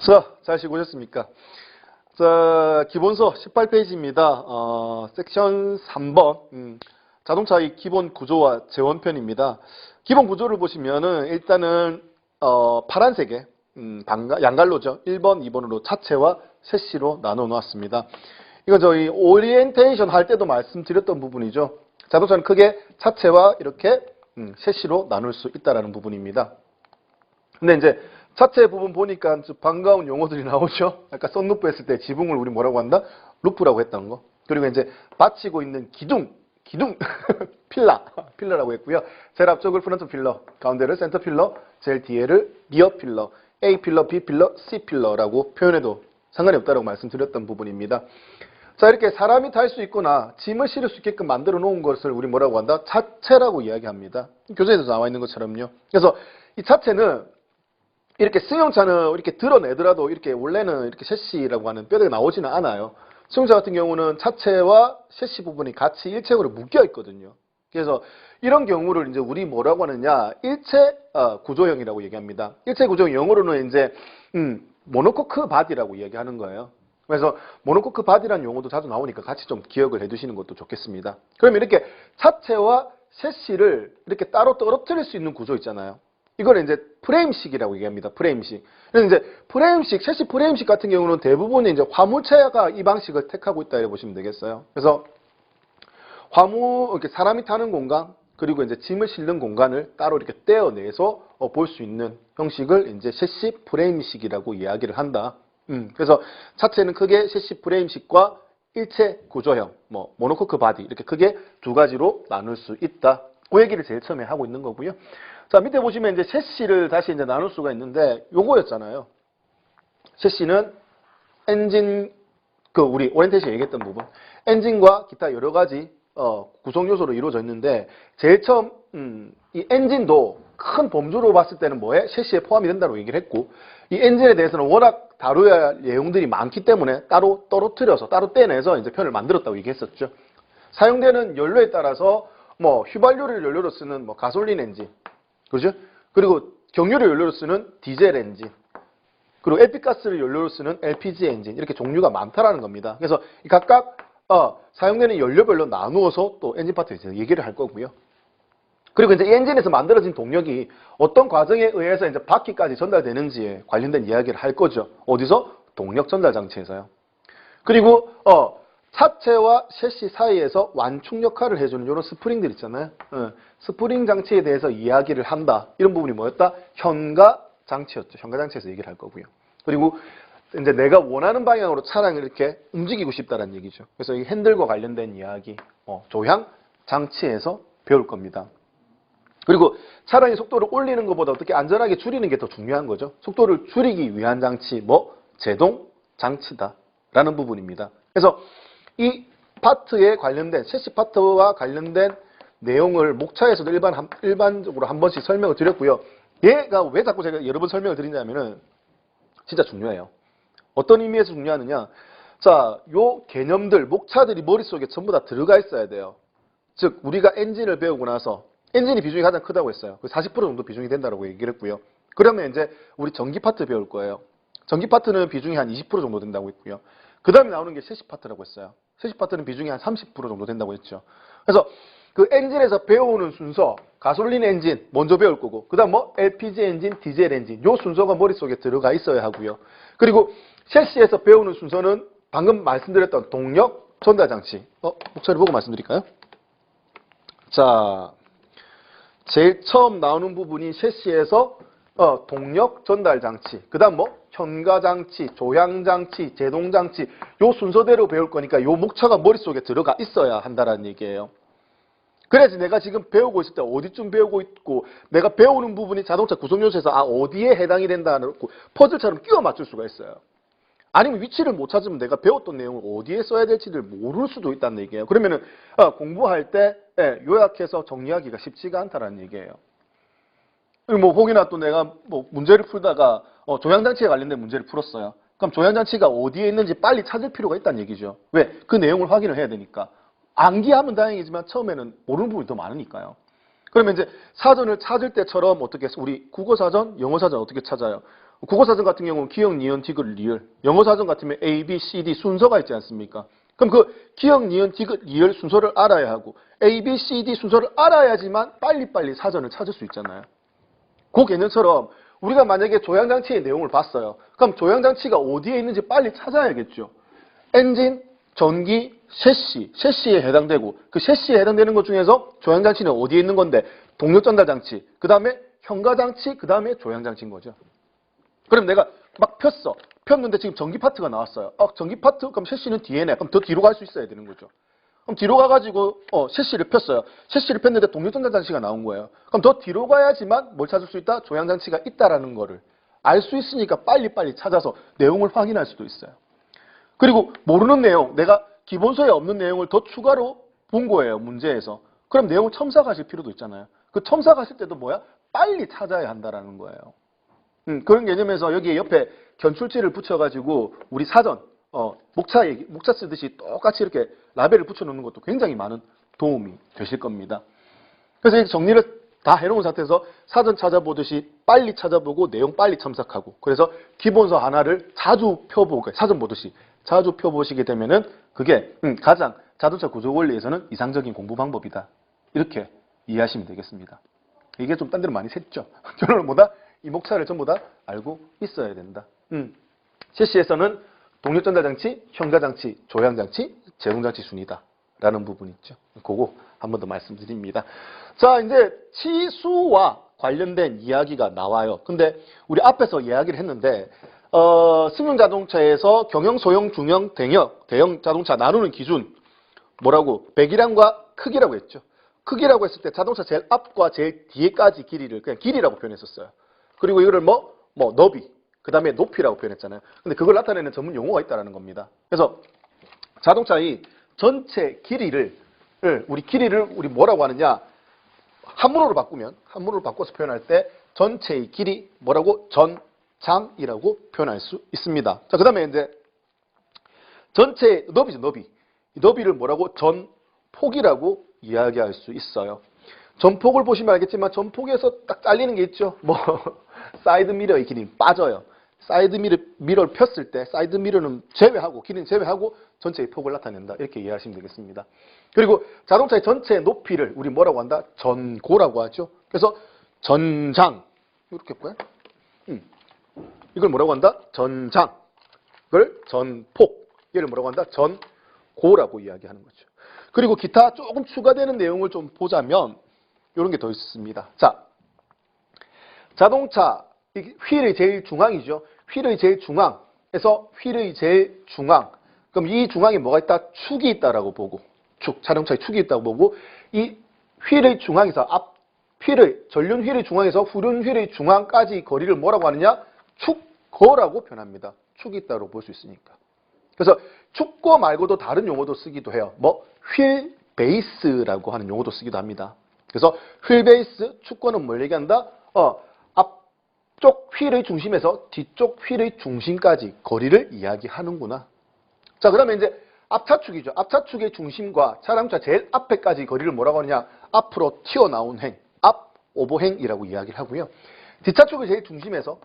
자, 잘 쉬고셨습니까? 자, 기본서 18페이지입니다. 섹션 3번. 자동차의 기본 구조와 재원편입니다. 기본 구조를 보시면은 일단은 파란색에 양갈로죠. 1번, 2번으로 차체와 셰시로 나눠 놓았습니다. 이거 저희 오리엔테이션 할 때도 말씀드렸던 부분이죠. 자동차는 크게 차체와 이렇게 셰시로 나눌 수 있다라는 부분입니다. 근데 이제 차체 부분 보니까 반가운 용어들이 나오죠. 아까 썬루프 했을 때 지붕을 우리 뭐라고 한다? 루프라고 했던 거. 그리고 이제 받치고 있는 기둥 필러라고 했고요. 제일 앞쪽을 프론트 필러, 가운데를 센터 필러, 제일 뒤에를 리어 필러, A 필러, B 필러, C 필러라고 표현해도 상관이 없다라고 말씀드렸던 부분입니다. 자, 이렇게 사람이 탈 수 있거나 짐을 실을 수 있게끔 만들어 놓은 것을 우리 뭐라고 한다? 차체라고 이야기합니다. 교재에도 나와 있는 것처럼요. 그래서 이 차체는 이렇게 승용차는 이렇게 드러내더라도 이렇게 원래는 이렇게 셰시라고 하는 뼈대가 나오지는 않아요. 승용차 같은 경우는 차체와 셰시 부분이 같이 일체적으로 묶여 있거든요. 그래서 이런 경우를 이제 우리 뭐라고 하느냐? 일체 구조형이라고 얘기합니다. 일체 구조형 영어로는 이제 모노코크 바디라고 이야기하는 거예요. 그래서 모노코크 바디라는 용어도 자주 나오니까 같이 좀 기억을 해두시는 것도 좋겠습니다. 그러면 이렇게 차체와 셰시를 이렇게 따로 떨어뜨릴 수 있는 구조 있잖아요. 이걸 이제 프레임식이라고 얘기합니다. 프레임식. 그래서 이제 프레임식, 셰시 프레임식 같은 경우는 대부분 이제 화물차가 이 방식을 택하고 있다 이렇게 보시면 되겠어요. 그래서 이렇게 사람이 타는 공간, 그리고 이제 짐을 실는 공간을 따로 이렇게 떼어내서 볼 수 있는 형식을 이제 셰시 프레임식이라고 이야기를 한다. 그래서 차체는 크게 셰시 프레임식과 일체 구조형, 모노코크 바디 이렇게 크게 두 가지로 나눌 수 있다. 그 얘기를 제일 처음에 하고 있는 거고요. 자, 밑에 보시면 이제 셰시를 다시 이제 나눌 수가 있는데 요거였잖아요. 셰시는 엔진, 우리 오리엔테이션 얘기했던 부분, 엔진과 기타 여러 가지 구성 요소로 이루어져 있는데 제일 처음 이 엔진도 큰 범주로 봤을 때는 뭐에 셰시에 포함이 된다고 얘기를 했고, 이 엔진에 대해서는 워낙 다루어야 할 내용들이 많기 때문에 따로 떨어뜨려서 따로 떼내서 이제 편을 만들었다고 얘기했었죠. 사용되는 연료에 따라서 휘발유를 연료로 쓰는 가솔린 엔진, 그렇죠? 그리고 경유를 연료로 쓰는 디젤 엔진, 그리고 LP가스를 연료로 쓰는 LPG 엔진, 이렇게 종류가 많다라는 겁니다. 그래서 각각 사용되는 연료별로 나누어서 또 엔진 파트에서 얘기를 할 거고요. 그리고 이제 이 엔진에서 만들어진 동력이 어떤 과정에 의해서 이제 바퀴까지 전달되는지에 관련된 이야기를 할 거죠. 어디서? 동력 전달 장치에서요. 그리고 차체와 셰시 사이에서 완충 역할을 해주는 이런 스프링들 있잖아요. 스프링 장치에 대해서 이야기를 한다. 이런 부분이 뭐였다? 현가 장치였죠. 현가 장치에서 얘기를 할 거고요. 그리고 이제 내가 원하는 방향으로 차량을 이렇게 움직이고 싶다는 얘기죠. 그래서 이 핸들과 관련된 이야기, 조향 장치에서 배울 겁니다. 그리고 차량의 속도를 올리는 것보다 어떻게 안전하게 줄이는 게 더 중요한 거죠. 속도를 줄이기 위한 장치, 제동 장치다라는 부분입니다. 그래서 이 파트에 관련된, 셰시 파트와 관련된 내용을 목차에서도 일반적으로 한 번씩 설명을 드렸고요. 얘가 왜 자꾸 제가 여러 번 설명을 드리냐면은 진짜 중요해요. 어떤 의미에서 중요하느냐. 자, 요 개념들, 목차들이 머릿속에 전부 다 들어가 있어야 돼요. 즉, 우리가 엔진을 배우고 나서 엔진이 비중이 가장 크다고 했어요. 40% 정도 비중이 된다고 얘기를 했고요. 그러면 이제 우리 전기 파트 배울 거예요. 전기 파트는 비중이 한 20% 정도 된다고 했고요. 그 다음에 나오는 게 셰시 파트라고 했어요. 셰시 파트는 비중이 한 30% 정도 된다고 했죠. 그래서 그 엔진에서 배우는 순서, 가솔린 엔진 먼저 배울 거고, 그 다음 LPG 엔진, 디젤 엔진, 요 순서가 머릿속에 들어가 있어야 하고요. 그리고 셰시에서 배우는 순서는 방금 말씀드렸던 동력 전달 장치. 목차를 보고 말씀드릴까요? 자, 제일 처음 나오는 부분이 셰시에서 동력 전달 장치, 그 다음 현가 장치, 조향 장치, 제동 장치, 요 순서대로 배울 거니까 요 목차가 머릿속에 들어가 있어야 한다는 얘기예요. 그래야지 내가 지금 배우고 있을 때 어디쯤 배우고 있고, 내가 배우는 부분이 자동차 구성 요소에서 어디에 해당이 된다는 퍼즐처럼 끼워 맞출 수가 있어요. 아니면 위치를 못 찾으면 내가 배웠던 내용을 어디에 써야 될지를 모를 수도 있다는 얘기예요. 그러면은 공부할 때 요약해서 정리하기가 쉽지가 않다는 얘기예요. 혹이나 또 내가 문제를 풀다가 조향장치에 관련된 문제를 풀었어요. 그럼 조향장치가 어디에 있는지 빨리 찾을 필요가 있다는 얘기죠. 왜? 그 내용을 확인을 해야 되니까. 암기하면 다행이지만 처음에는 모르는 부분이 더 많으니까요. 그러면 이제 사전을 찾을 때처럼 어떻게 우리 국어사전, 영어사전 어떻게 찾아요? 국어사전 같은 경우는 기역, 니은, 디귿, 리을. 영어사전 같으면 A, B, C, D 순서가 있지 않습니까? 그럼 그 기역, 니은, 디귿, 리을 순서를 알아야 하고 A, B, C, D 순서를 알아야지만 빨리빨리 사전을 찾을 수 있잖아요. 그 개념처럼 우리가 만약에 조향장치의 내용을 봤어요. 그럼 조향장치가 어디에 있는지 빨리 찾아야겠죠. 엔진, 전기, 셰시에 해당되고 그 셰시에 해당되는 것 중에서 조향장치는 어디에 있는 건데 동력전달장치, 그 다음에 현가장치, 그 다음에 조향장치인 거죠. 그럼 내가 막 폈는데 지금 전기 파트가 나왔어요. 전기 파트? 그럼 셰시는 뒤에네. 그럼 더 뒤로 갈 수 있어야 되는 거죠. 그럼 뒤로 가가지고 셰시를 폈어요. 셰시를 폈는데 동력전달장치가 나온 거예요. 그럼 더 뒤로 가야지만 뭘 찾을 수 있다? 조향장치가 있다라는 거를 알 수 있으니까 빨리빨리 찾아서 내용을 확인할 수도 있어요. 그리고 모르는 내용, 내가 기본서에 없는 내용을 더 추가로 본 거예요, 문제에서. 그럼 내용을 첨삭하실 필요도 있잖아요. 그 첨삭하실 때도 뭐야? 빨리 찾아야 한다라는 거예요. 그런 개념에서 여기에 옆에 견출지를 붙여가지고 우리 사전, 목차 쓰듯이 똑같이 이렇게 라벨을 붙여놓는 것도 굉장히 많은 도움이 되실 겁니다. 그래서 이렇게 정리를 다 해놓은 상태에서 사전 찾아보듯이 빨리 찾아보고 내용 빨리 첨삭하고 그래서 기본서 하나를 자주 펴보고 사전 보듯이 자주 펴보시게 되면은 그게 가장 자동차 구조 원리에서는 이상적인 공부 방법이다. 이렇게 이해하시면 되겠습니다. 이게 좀 딴 데로 많이 샜죠. 결론은 뭐다? 이 목차를 전부 다 알고 있어야 된다. 셰시에서는 동력전달장치, 현가장치, 조향장치, 제동장치 순이다. 라는 부분이 있죠. 그거 한 번 더 말씀드립니다. 자, 이제 치수와 관련된 이야기가 나와요. 근데 우리 앞에서 이야기를 했는데 승용자동차에서 경영, 소형, 중형, 대형 자동차 나누는 기준 뭐라고? 배기량과 크기라고 했죠. 크기라고 했을 때 자동차 제일 앞과 제일 뒤에까지 길이를 그냥 길이라고 표현했었어요. 그리고 이거를 너비, 그 다음에 높이라고 표현했잖아요. 근데 그걸 나타내는 전문 용어가 있다는 겁니다. 그래서 자동차의 전체 길이를 우리 뭐라고 하느냐? 한문으로 바꿔서 표현할 때 전체의 길이 뭐라고? 전장이라고 표현할 수 있습니다. 자, 그 다음에 이제 전체 너비죠, 너비. 이 너비를 뭐라고? 전폭이라고 이야기할 수 있어요. 전폭을 보시면 알겠지만 전폭에서 딱 잘리는 게 있죠. 사이드 미러의 길이는 빠져요. 사이드 미러를 폈을 때 사이드 미러는 길이는 제외하고 전체의 폭을 나타낸다. 이렇게 이해하시면 되겠습니다. 그리고 자동차의 전체 높이를 우리 뭐라고 한다? 전고라고 하죠. 그래서 전장 이렇게 볼까요? 이걸 뭐라고 한다? 전장. 이걸 전폭. 얘를 뭐라고 한다? 전고라고 이야기하는 거죠. 그리고 기타 조금 추가되는 내용을 좀 보자면 이런 게 더 있습니다. 자, 자동차 휠의 제일 중앙이죠. 휠의 제일 중앙에서 휠의 제일 중앙. 그럼 이 중앙에 뭐가 있다? 축이 있다라고 보고 자동차에 축이 있다고 보고 이 휠의 중앙에서 전륜 휠의 중앙에서 후륜 휠의 중앙까지 거리를 뭐라고 하느냐? 축거라고 표현합니다. 축이 있다고 볼 수 있으니까. 그래서 축거 말고도 다른 용어도 쓰기도 해요. 휠 베이스라고 하는 용어도 쓰기도 합니다. 그래서 휠 베이스, 축거는 뭘 얘기한다? 앞쪽 휠의 중심에서 뒤쪽 휠의 중심까지 거리를 이야기하는구나. 자, 그 다음에 이제 앞차축이죠. 앞차축의 중심과 자동차 제일 앞에까지 거리를 뭐라고 하느냐? 앞으로 튀어나온 행, 앞 오버행이라고 이야기를 하고요. 뒷차축의 제일 중심에서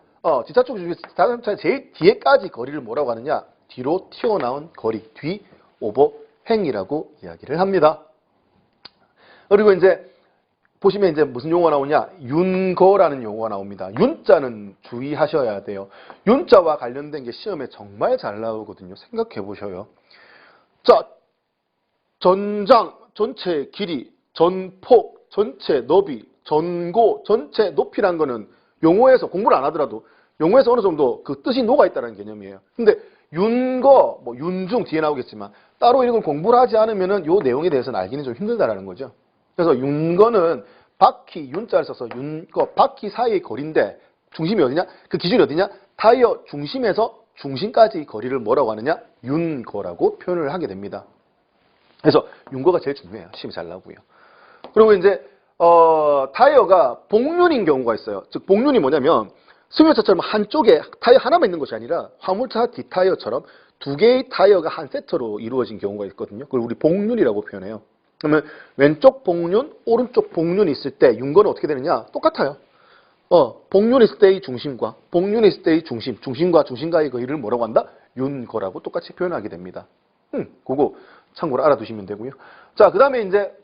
뒷차축의 중심에서 자동차 제일 뒤에까지 거리를 뭐라고 하느냐? 뒤로 튀어나온 거리, 뒤 오버행이라고 이야기를 합니다. 그리고 이제 보시면 이제 무슨 용어가 나오냐? 윤거라는 용어가 나옵니다. 윤자는 주의하셔야 돼요. 윤자와 관련된 게 시험에 정말 잘 나오거든요. 생각해 보셔요. 자, 전장, 전체 길이, 전폭, 전체 너비, 전고, 전체 높이란 거는 용어에서 공부를 안 하더라도 용어에서 어느 정도 그 뜻이 녹아 있다는 개념이에요. 근데 윤거, 윤중 뒤에 나오겠지만 따로 이걸 공부를 하지 않으면은 요 내용에 대해서는 알기는 좀 힘들다라는 거죠. 그래서 윤거는 바퀴, 윤자를 써서 윤거, 바퀴 사이의 거리인데 중심이 어디냐? 그 기준이 어디냐? 타이어 중심에서 중심까지 거리를 뭐라고 하느냐? 윤거라고 표현을 하게 됩니다. 그래서 윤거가 제일 중요해요. 시험이 잘 나오고요. 그리고 이제 타이어가 복륜인 경우가 있어요. 즉 복륜이 뭐냐면 승용차처럼 한쪽에 타이어 하나만 있는 것이 아니라 화물차 뒷타이어처럼 두 개의 타이어가 한 세트로 이루어진 경우가 있거든요. 그걸 우리 복륜이라고 표현해요. 그러면 왼쪽 복륜, 오른쪽 복륜이 있을 때 윤거는 어떻게 되느냐? 똑같아요. 복윤이 있을 때의 중심과 복윤이 있을 때의 중심과 중심과의 거리를 뭐라고 한다? 윤거라고 똑같이 표현하게 됩니다. 그거 참고로 알아두시면 되고요. 자, 그 다음에 이제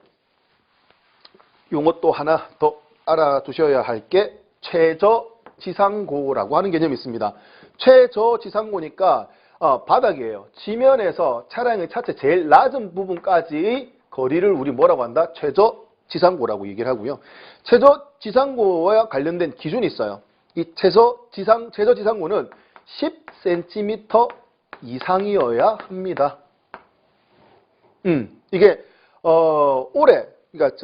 용어 또 하나 더 알아두셔야 할 게 최저지상고라고 하는 개념이 있습니다. 최저지상고니까 바닥이에요. 지면에서 차량의 차체 제일 낮은 부분까지의 거리를 우리 뭐라고 한다? 최저지상고라고 얘기를 하고요. 최저지상고와 관련된 기준이 있어요. 이 최저지상고는 10cm 이상이어야 합니다. 이게 올해 그러니까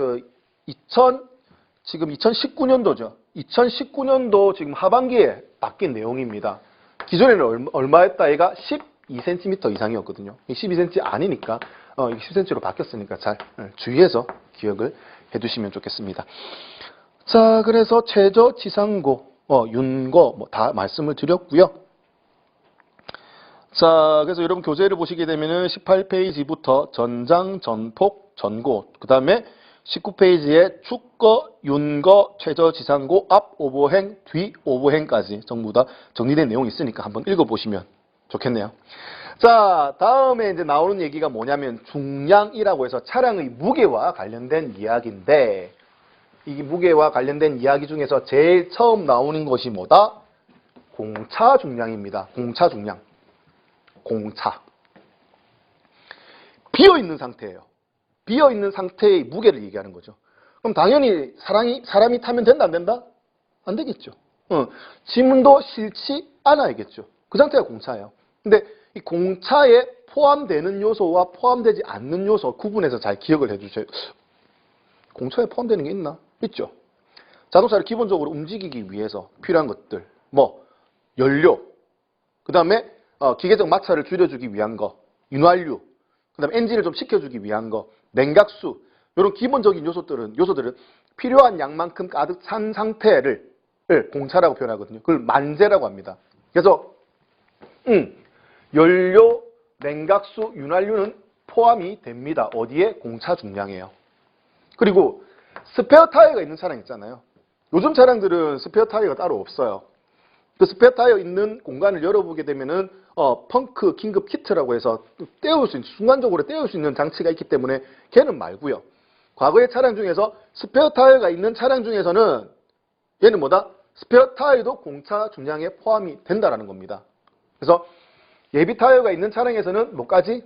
지금 2019년도죠. 2019년도 지금 하반기에 바뀐 내용입니다. 기존에는 얼마였다? 얘가 12cm 이상이었거든요. 12cm 아니니까 10cm로 바뀌었으니까 잘 주의해서 기억을 해두시면 좋겠습니다. 자, 그래서 최저지상고, 윤거 뭐 다 말씀을 드렸고요. 자, 그래서 여러분 교재를 보시게 되면은 18페이지부터 전장, 전폭, 전고, 그 다음에 19페이지에 축거, 윤거, 최저지상고, 앞 오버행, 뒤 오버행까지 전부 다 정리된 내용이 있으니까 한번 읽어보시면 좋겠네요. 자, 다음에 이제 나오는 얘기가 뭐냐면 중량이라고 해서 차량의 무게와 관련된 이야기인데, 이 무게와 관련된 이야기 중에서 제일 처음 나오는 것이 뭐다? 공차 중량입니다. 공차 중량. 공차. 비어있는 상태예요. 비어있는 상태의 무게를 얘기하는 거죠. 그럼 당연히 사람이 타면 된다, 안 된다? 안 되겠죠. 지문도 싫지 않아야겠죠. 그 상태가 공차예요. 근데 이 공차에 포함되는 요소와 포함되지 않는 요소 구분해서 잘 기억을 해주세요. 공차에 포함되는 게 있나? 있죠. 자동차를 기본적으로 움직이기 위해서 필요한 것들, 뭐 연료, 그 다음에 기계적 마찰을 줄여주기 위한 거, 윤활유, 그 다음에 엔진을 좀 식혀주기 위한 거, 냉각수, 이런 기본적인 요소들은 필요한 양만큼 가득 찬 상태를 공차라고 표현하거든요. 그걸 만재라고 합니다. 그래서 연료, 냉각수, 윤활유는 포함이 됩니다. 어디에? 공차 중량이에요. 그리고 스페어 타이어가 있는 차량 있잖아요. 요즘 차량들은 스페어 타이어가 따로 없어요. 그 스페어 타이어 있는 공간을 열어보게 되면은 펑크 긴급 키트라고 해서 순간적으로 떼울 수 있는 장치가 있기 때문에 걔는 말고요. 과거의 차량 중에서 스페어 타이어가 있는 차량 중에서는 얘는 뭐다? 스페어 타이어도 공차 중량에 포함이 된다라는 겁니다. 그래서 예비 타이어가 있는 차량에서는 뭐까지?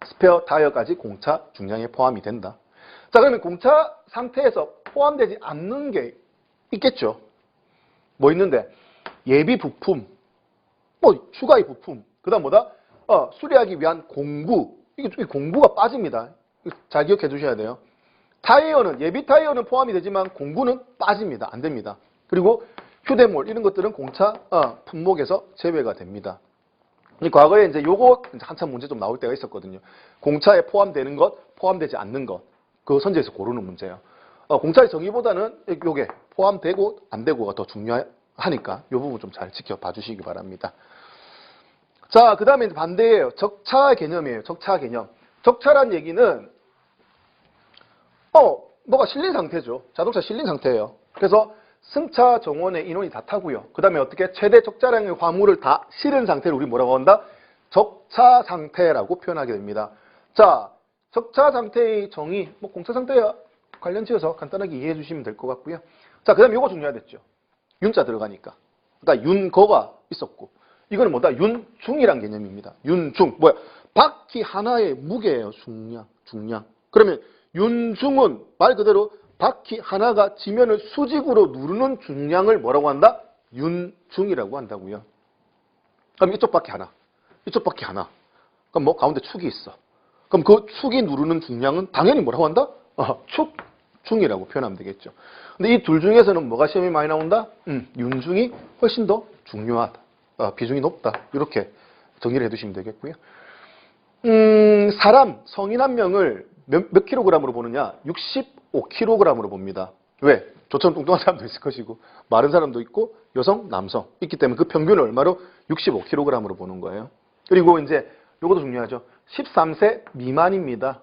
스페어 타이어까지 공차 중량에 포함이 된다. 자, 그러면 공차 상태에서 포함되지 않는 게 있겠죠. 뭐 있는데? 예비 부품, 뭐 추가의 부품, 그 다음 뭐다? 수리하기 위한 공구. 이게 공구가 빠집니다. 잘 기억해 두셔야 돼요. 타이어는, 예비 타이어는 포함이 되지만 공구는 빠집니다. 안 됩니다. 그리고 휴대몰, 이런 것들은 공차 품목에서 제외가 됩니다. 과거에 이제 요거 한참 문제 좀 나올 때가 있었거든요. 공차에 포함되는 것, 포함되지 않는 것. 그 선지에서 고르는 문제예요. 공차의 정의보다는 요게 포함되고 안 되고가 더 중요하니까 이 부분 좀 잘 지켜봐 주시기 바랍니다. 자, 그 다음에 반대예요. 적차 개념이에요. 적차 개념. 적차란 얘기는 뭐가 실린 상태죠. 자동차 실린 상태예요. 그래서 승차 정원의 인원이 다 타고요. 그 다음에 어떻게 최대 적자량의 화물을 다 실은 상태를 우리 뭐라고 한다? 적차 상태라고 표현하게 됩니다. 자, 적차 상태의 정의, 뭐 공차 상태와 관련 지어서 간단하게 이해해 주시면 될 것 같고요. 자, 그 다음에 이거 중요하겠죠. 윤자 들어가니까. 그러니까 윤거가 있었고, 이거는 뭐다? 윤중이란 개념입니다. 윤중. 뭐야? 바퀴 하나의 무게예요. 중량. 그러면 윤중은 말 그대로 바퀴 하나가 지면을 수직으로 누르는 중량을 뭐라고 한다? 윤중이라고 한다고요. 그럼 이쪽 바퀴 하나, 이쪽 바퀴 하나. 그럼 뭐 가운데 축이 있어. 그럼 그 축이 누르는 중량은 당연히 뭐라고 한다? 축중이라고 표현하면 되겠죠. 근데 이 둘 중에서는 뭐가 시험이 많이 나온다? 윤중이 훨씬 더 중요하다. 비중이 높다. 이렇게 정리를 해두시면 되겠고요. 성인 한 명을 몇 킬로그램으로 보느냐? 65킬로그램으로 봅니다. 왜? 저처럼 뚱뚱한 사람도 있을 것이고 마른 사람도 있고 여성, 남성 있기 때문에 그 평균을 얼마로? 65킬로그램으로 보는 거예요. 그리고 이제 요것도 중요하죠. 13세 미만입니다.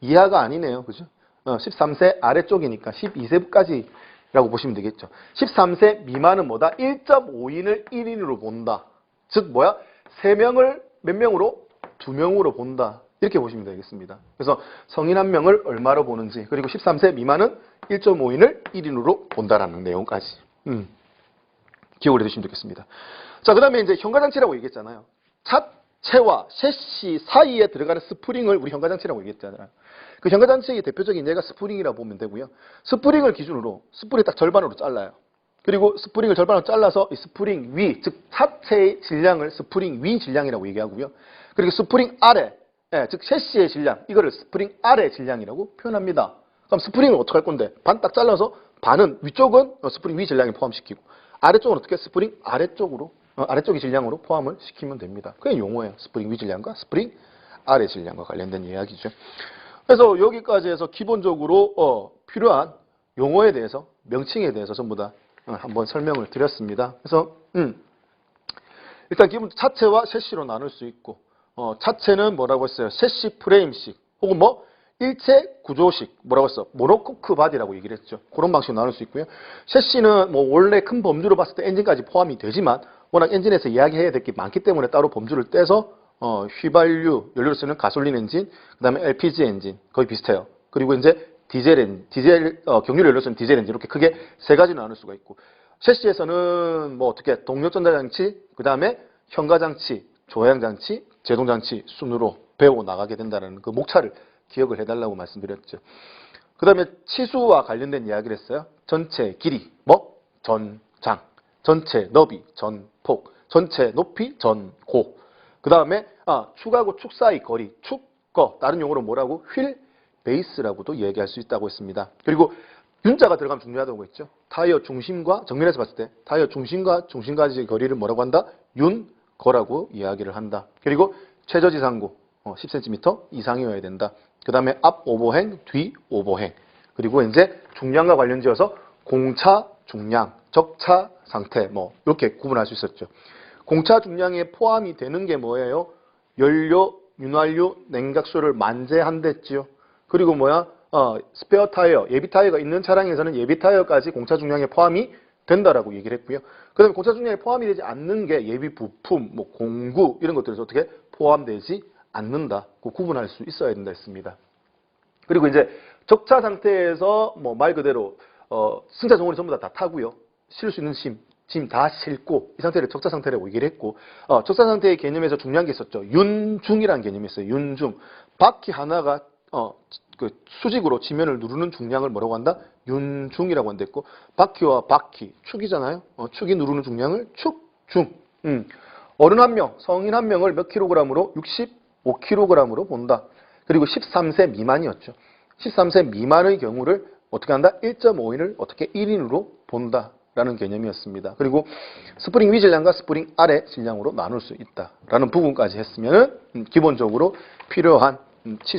이하가 아니네요. 그죠? 13세 아래쪽이니까 12세까지 라고 보시면 되겠죠. 13세 미만은 뭐다? 1.5인을 1인으로 본다. 즉 뭐야? 3명을 몇 명으로? 2명으로 본다. 이렇게 보시면 되겠습니다. 그래서 성인 1명을 얼마로 보는지, 그리고 13세 미만은 1.5인을 1인으로 본다라는 내용까지 기억을 해두시면 좋겠습니다. 자, 그 다음에 이제 현가장치라고 얘기했잖아요. 차체와 셰시 사이에 들어가는 스프링을 우리 현가장치라고 얘기했잖아요. 그 현가장치의 대표적인 예가 스프링이라고 보면 되고요. 스프링을 기준으로 스프링 딱 절반으로 잘라요. 그리고 스프링을 절반으로 잘라서 이 스프링 위, 즉 차체의 질량을 스프링 위 질량이라고 얘기하고요. 그리고 스프링 아래, 즉 셰시의 질량, 이거를 스프링 아래 질량이라고 표현합니다. 그럼 스프링을 어떻게 할 건데? 반 딱 잘라서 반은 위쪽은 스프링 위 질량에 포함시키고 아래쪽은 어떻게? 스프링 아래쪽으로 아래쪽의 질량으로 포함을 시키면 됩니다. 그게 용어예요. 스프링 위 질량과 스프링 아래 질량과 관련된 이야기죠. 그래서 여기까지 해서 기본적으로 필요한 용어에 대해서, 명칭에 대해서 전부 다 한번 설명을 드렸습니다. 그래서 일단 기본 차체와 셰시로 나눌 수 있고, 차체는 뭐라고 했어요? 셰시 프레임식 혹은 뭐 일체 구조식, 뭐라고 했어? 모노코크 바디라고 얘기를 했죠. 그런 방식으로 나눌 수 있고요. 셰시는 뭐 원래 큰 범주로 봤을 때 엔진까지 포함이 되지만 워낙 엔진에서 이야기해야 될 게 많기 때문에 따로 범주를 떼서 휘발유, 연료로 쓰는 가솔린 엔진, 그 다음에 LPG 엔진, 거의 비슷해요. 그리고 이제 디젤, 경유로 연료 쓰는 디젤 엔진, 이렇게 크게 세 가지로 나눌 수가 있고, 셰시에서는 뭐 어떻게 동력전달장치, 그 다음에 현가장치, 조향장치, 제동장치 순으로 배우고 나가게 된다는 그 목차를 기억을 해달라고 말씀드렸죠. 그 다음에 치수와 관련된 이야기를 했어요. 전체 길이, 뭐? 전장, 전체 너비, 전폭, 전체 높이, 전고. 그 다음에 축하고 축 사이 거리, 축거, 다른 용어로 뭐라고? 휠 베이스라고도 얘기할 수 있다고 했습니다. 그리고 윤자가 들어가면 중요하다고 했죠. 타이어 중심과, 정면에서 봤을 때 타이어 중심과 중심까지의 거리를 뭐라고 한다? 윤거라고 이야기를 한다. 그리고 최저지상고 10cm 이상이어야 된다. 그 다음에 앞 오버행, 뒤 오버행. 그리고 이제 중량과 관련지어서 공차 중량, 적차 상태, 뭐 이렇게 구분할 수 있었죠. 공차 중량에 포함이 되는 게 뭐예요? 연료, 윤활유, 냉각수를 만재한댔지요. 그리고 뭐야? 스페어 타이어, 예비 타이어가 있는 차량에서는 예비 타이어까지 공차 중량에 포함이 된다라고 얘기를 했고요. 그 다음에 공차 중량에 포함이 되지 않는 게 예비 부품, 뭐 공구 이런 것들에서 어떻게 포함되지 않는다. 그 구분할 수 있어야 된다 했습니다. 그리고 이제 적차 상태에서 뭐 말 그대로 승차 정원이 전부 다 타고요. 실을 수 있는 짐 다 싣고 이 상태를 적차 상태라고 얘기를 했고, 적차 상태의 개념에서 중요한 게 있었죠. 윤중이라는 개념이 있어요. 윤중. 바퀴 하나가 그 수직으로 지면을 누르는 중량을 뭐라고 한다? 윤중이라고 한댔고, 바퀴와 바퀴, 축이잖아요. 축이 누르는 중량을 축중. 어른 한 명, 성인 한 명을 몇 킬로그램으로? 65kg으로 본다. 그리고 13세 미만이었죠. 13세 미만의 경우를 어떻게 한다? 1.5인을 어떻게 1인으로 본다라는 개념이었습니다. 그리고 스프링 위 질량과 스프링 아래 질량으로 나눌 수 있다라는 부분까지 했으면 기본적으로 필요한 치수